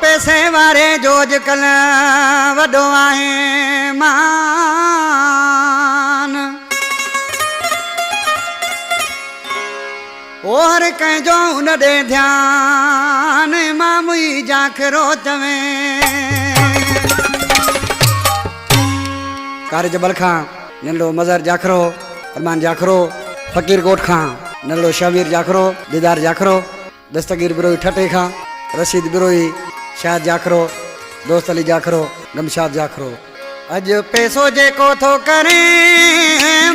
पैसे वारे जो अॼुकल्ह वॾो आहे मान और कंहिंजो हुन ॾे ध्यान मामूई जाखरो चवे कार जबल खां नंढो मज़र जाखरो अरमान जाखरो फ़कीर कोट खां नंढो शबीर जाखरो दीदार जाखरो दस्तगीर बिरोई ठटे खां रशीद बिरोई शाद जाखरो दोस्त अली जाखरो गमशाद जाखरो अज पैसो जेको थो करे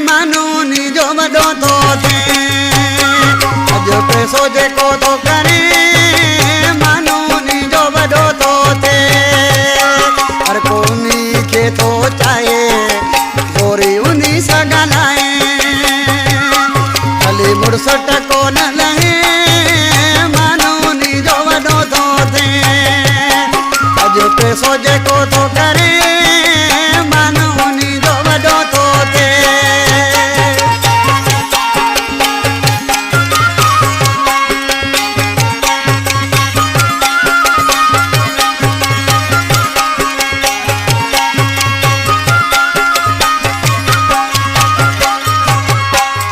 मानूनी जो वॾो थो थिए अज पैसो जेको थो करे मानूनी जो वॾो थो थिए हर कोनी खे थो चाहे गोरी उनी सां ॻाल्हाए हली मुड़ुस टको न लहे मानूनी जो वॾो थो थिए अज पैसो जेको थो करे मानूनी जो वॾो थो थिए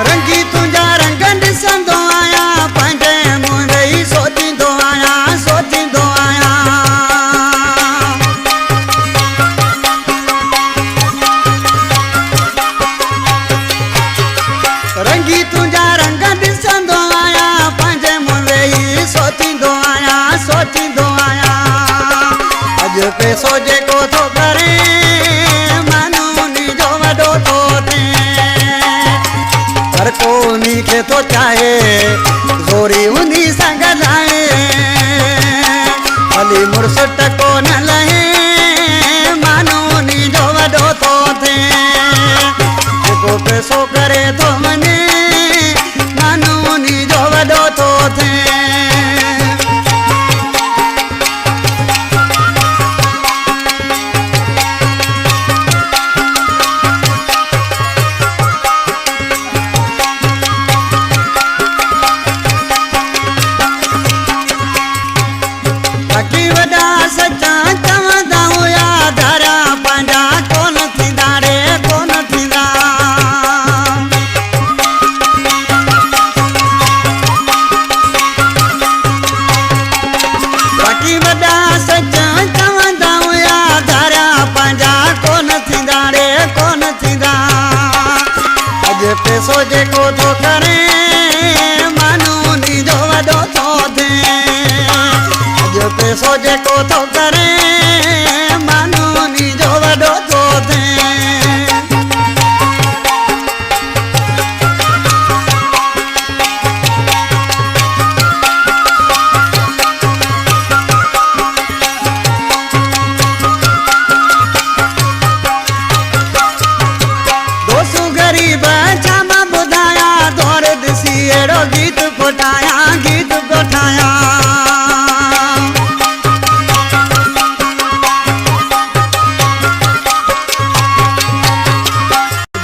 रंगी तुंहिंजा रंग ॾिसंदो आहियां पंहिंजे मुंहिंजे ई सोचींदो आहियां रंगी तुंहिंजा रंग ॾिसंदो आहियां पंहिंजे मुंहिंजे ई सोचींदो आहियां अॼु पैसो जेको थो करे मानूनी जो वॾो थो थिए हर कोनी खे थो चाहे ज़ोरी उनी सां ॻाल्हाए हली मुड़ुस टको न लहे मानूनी जो वॾो थो थिए जेको पैसो करे थो वञे मानूनी जो वॾो थो थिए बाक़ी वॾा सचा चवंदा हुया धारा पंहिंजा कोन थींदा रे कोन थींदा बाक़ी वॾा सचा चवंदा हुया धारा पंहिंजा कोन थींदा रे कोन थींदा अॼु पैसो जेको थो करे मानूनी जो वॾो थो थिए अॼु पैसो जेको थो करे मानूनी जो वॾो थो थिए दोस्त ग़रीब छा मां ॿुधायां दौर ॾिसी अहिड़ो गीत कोठायां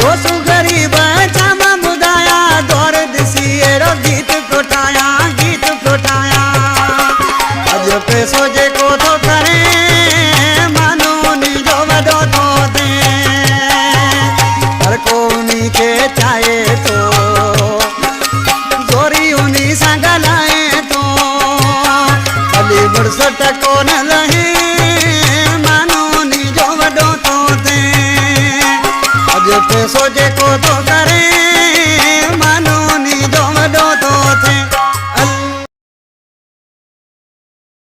दोस्त ग़रीब छा मां ॿुधायां दौर ॾिसी अहिड़ो गीत कोठायां अॼु पैसो जेको थो करे मानूनी जो वॾो थो थिए हर कोनी खे चाहे थो ज़ोरी उनी सां ॻाल्हाए थो हली मुड़ुस टको न लहे मानूनी जो वॾो थो थिए अॼु पैसो जेको थो करे